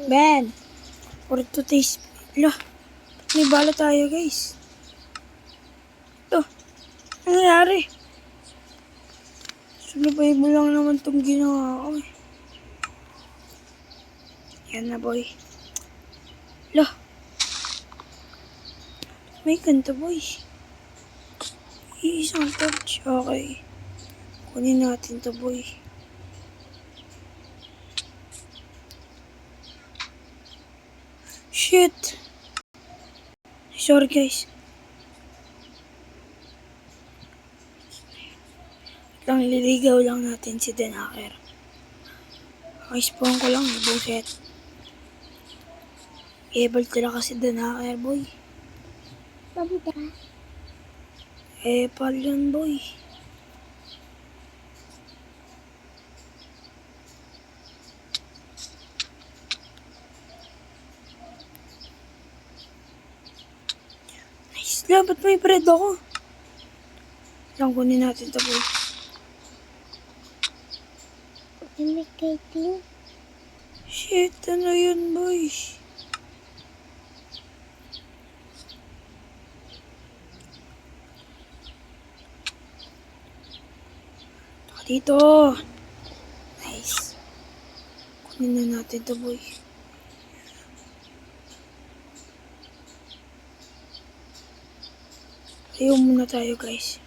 Ben, for today's... Lah, may bala tayo guys. Ito, ano nangyari? Sulubay mo lang naman itong ginawa ko eh. Yan na boy. Lah, may ganito boy. Isang torch. Okay. Kunin natin to boy. Shit. Sorry guys. Lang liligaw lang natin si Denaker. Spawn ko lang eh, buset. Able talaga si Denaker boy. Pabuta. Pal yun boy. Nice lang, ba't may bread ako? Lang kunin natin ito boy. Imitating. Shit, ano yun boy? Dito. Nice. Kunin na natin ito boy. Ayaw muna tayo guys.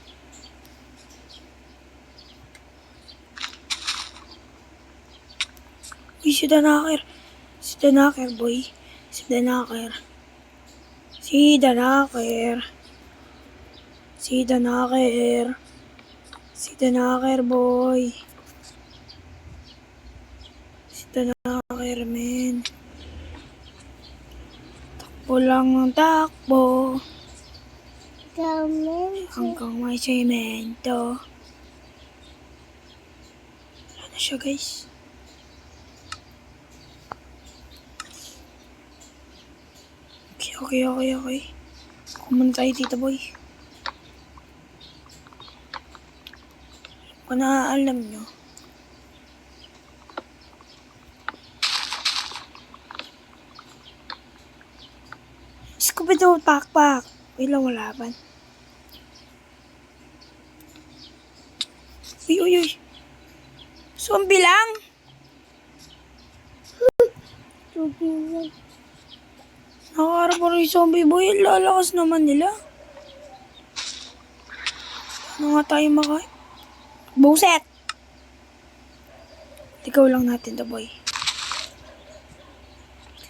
Uy, si Denaker. Si Denaker boy. Si Denaker. Si Denaker. Si Denaker. Si Denaker boy. Si Denaker men. Takbo lang ng takbo. Gamen. Hanggang may semento. Wala na siya guys. Okay. Kumunta tayo dito boy. Kung naaalam nyo. Scooby-Doo pakpak. Ilang walaban. Uy. Zombie lang. Tubig. Nakakarap ko rin yung zombie boy. Lalakas naman nila. Ano nga tayo Buset! Ikaw lang natin to boy.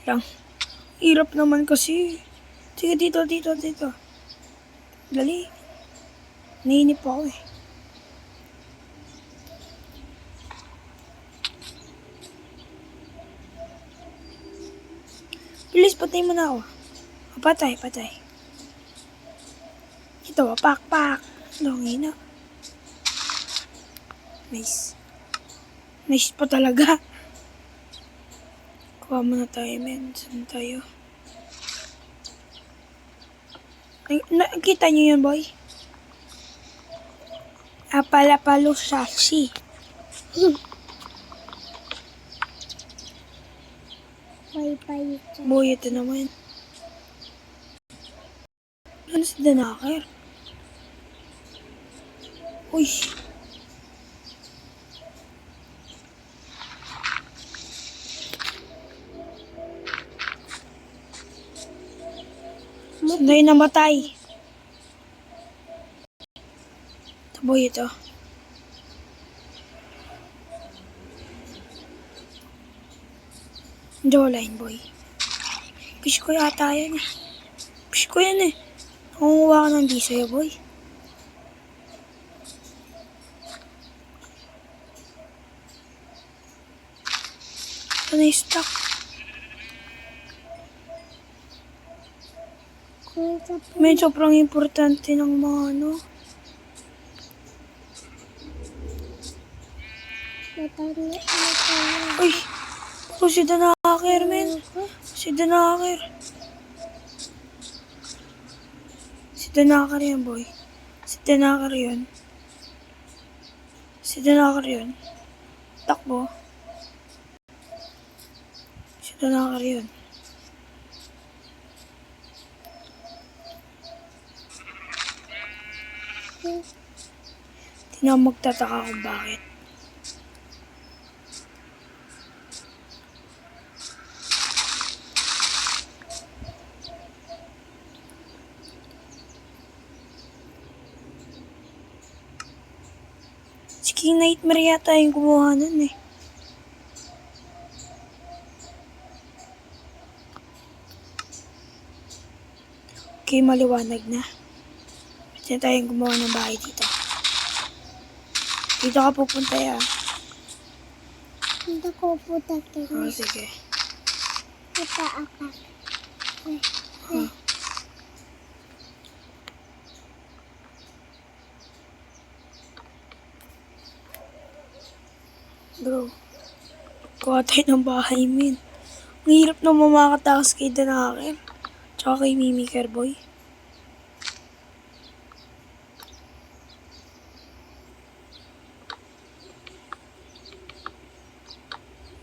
Lang. Hirap naman kasi. Sige dito. Dali. Nainip ako eh. Please, patay mo na ako. Patay. Ito, pak. Longin na. Nice. Nice pa talaga. Kuha muna tayo, men. Saan tayo? Nakita niyo yun, boy? Apalapalo sashi. Bye. Boy, ito naman. Ano si Denaker? Uy. Sunday namatay. Ito boy, ito. Jawline boy. Push ko yata yan eh. Push ko yan eh. Nangunguha ka ng di sa'yo boy. Ito na yung stock. May sobrang importante ng mga ano. Uy! Puro si Denaker, men. Si Denaker yan, boy. Si Denaker yun. Takbo. Si Tinakar yun. Di na magtataka kung bakit. Si King Nightmare yata yung gumawa nun eh. Okay, maliwanag na. Pwede na tayong gumawa ng bahay dito. Dito ka pupunta ya. Hindi ko puta Oh, kini. sige. Puta ako. Bro, kuha tayo ng bahay, min. Ang hirap na mamakatakas kay Danaker. Tsaka kay Mimiker Boy.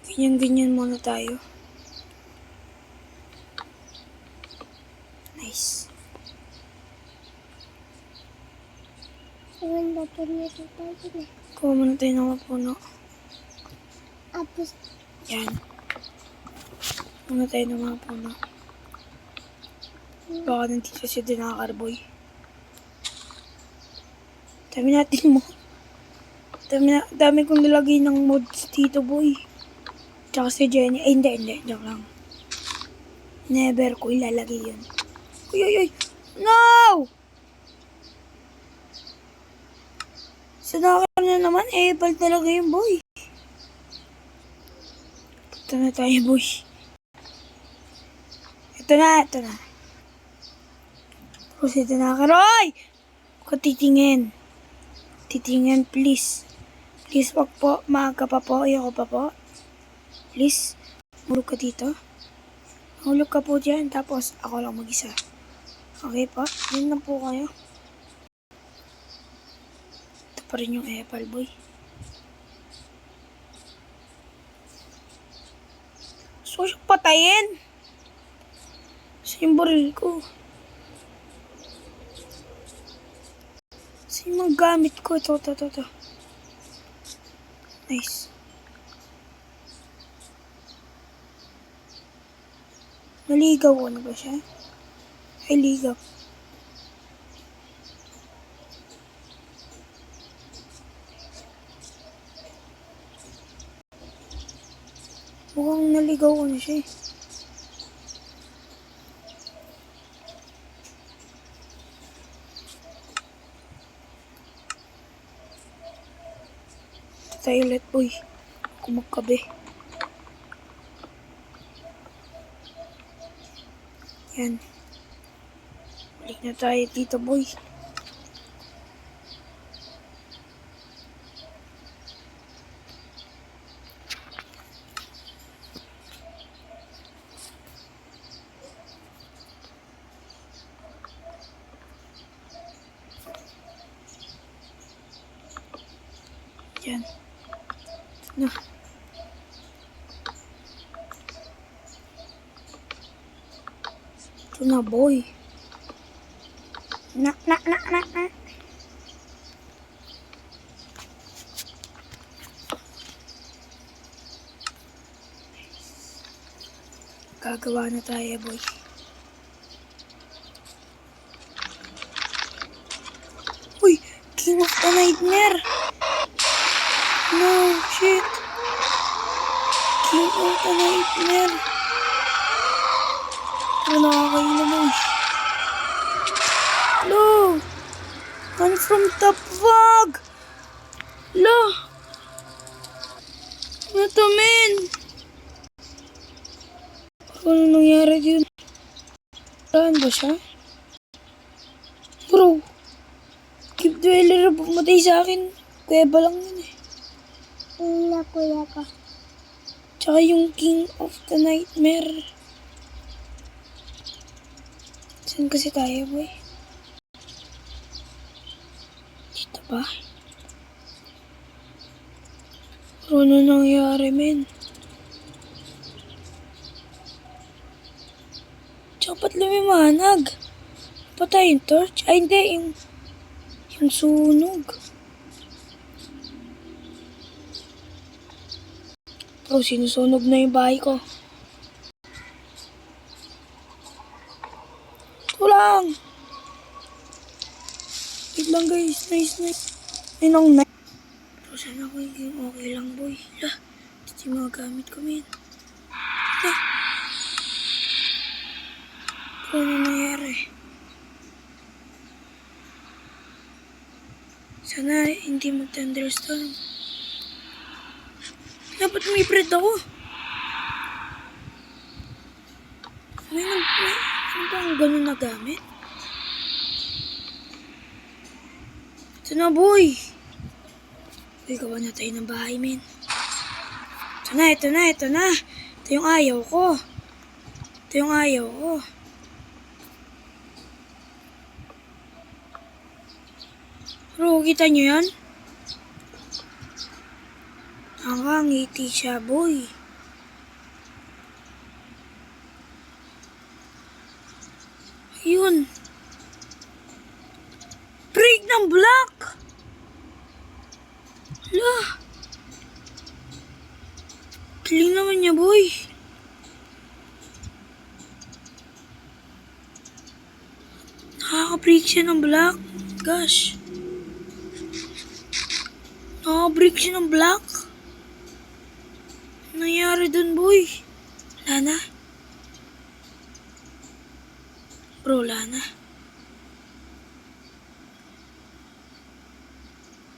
Ganyan-ganyan muna tayo. Nice. Ang dapat niya sa tayo. Kuha muna tayo ng mapuno. Apos, Yan. Muna tayo ng mga puno. Baka nandito si Danaker Boy. Dami natin mo. Dami kong nilagay ng mods dito, boy. Tsaka si Jenny. Ay, hindi. Joke lang. Never ko ilalagay yun. Uy. No! Sa Danaker na naman, bal talaga yung boy. Punta na tayo, boy. Ito na. Tapos si Danaker. Oy! Huwag ka titingin. Titingin, please. Please, wag po. Maaga pa po. Ayoko pa po. Please. Hulog ka dito. Hulog ka po dyan. Tapos, ako lang mag-isa. Okay po? Yun lang po kayo. Ito pa rin yung apple, boy. So, siyang patayin. Sa yung baril ko. Sa yung mga gamit ko. Ito. Nice. Naligaw ko na ba siya? Ay, ligaw. Mukhang naligaw ko na siya eh. Tayo ulit, boy. Kumagkabe. Yan. Balik na tayo dito, boy. Yan. Na. Ito na, boy. Na. Gagawa na tayo, boy. Uy! King of the Nightmare! No, shit! King of the Nightmare! Ano nakakain na, boy? Lo! Run from the fog! Lo! Ano to, men? Ano nangyari yun? Saan ba siya? Bro! Keep Dweller pumatay sa akin. Kuweba lang yun eh. ina kuya ko. Tsaka yung King of the Nightmare. Saan kasi tayo, boy? Dito ba? Pero ano nangyari, men? Tsaka ba't lumiwanag? Patay yung torch? Ay, hindi. Yung sunog. Bro, sinusunog na yung bahay ko. Ito lang. Wait lang guys. Nice. Ay, nang nice. Pero sana ako yung okay lang, boy. Hala, ito yung mga gamit ko, men. Hala. Pero ano nangyari? Sana hindi mag-thunderstorm. Dapat may bread ako. Ano bang ganun na gamit? Ito na, boy. Uy, gawa na tayo ng bahay, men. Ito na. Ito yung ayaw ko. Bro, kita nyo yan? Nakangiti siya, boy. Ayun. Break ng block! Hala. Galing naman niya, boy. Nakaka-break siya ng block. Gosh. Nakaka-break siya ng block. Ano nangyari dun, boy? Wala na. Bro, wala na.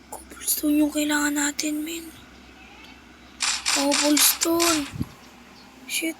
Cobblestone yung kailangan natin, men. Cobblestone. Shit.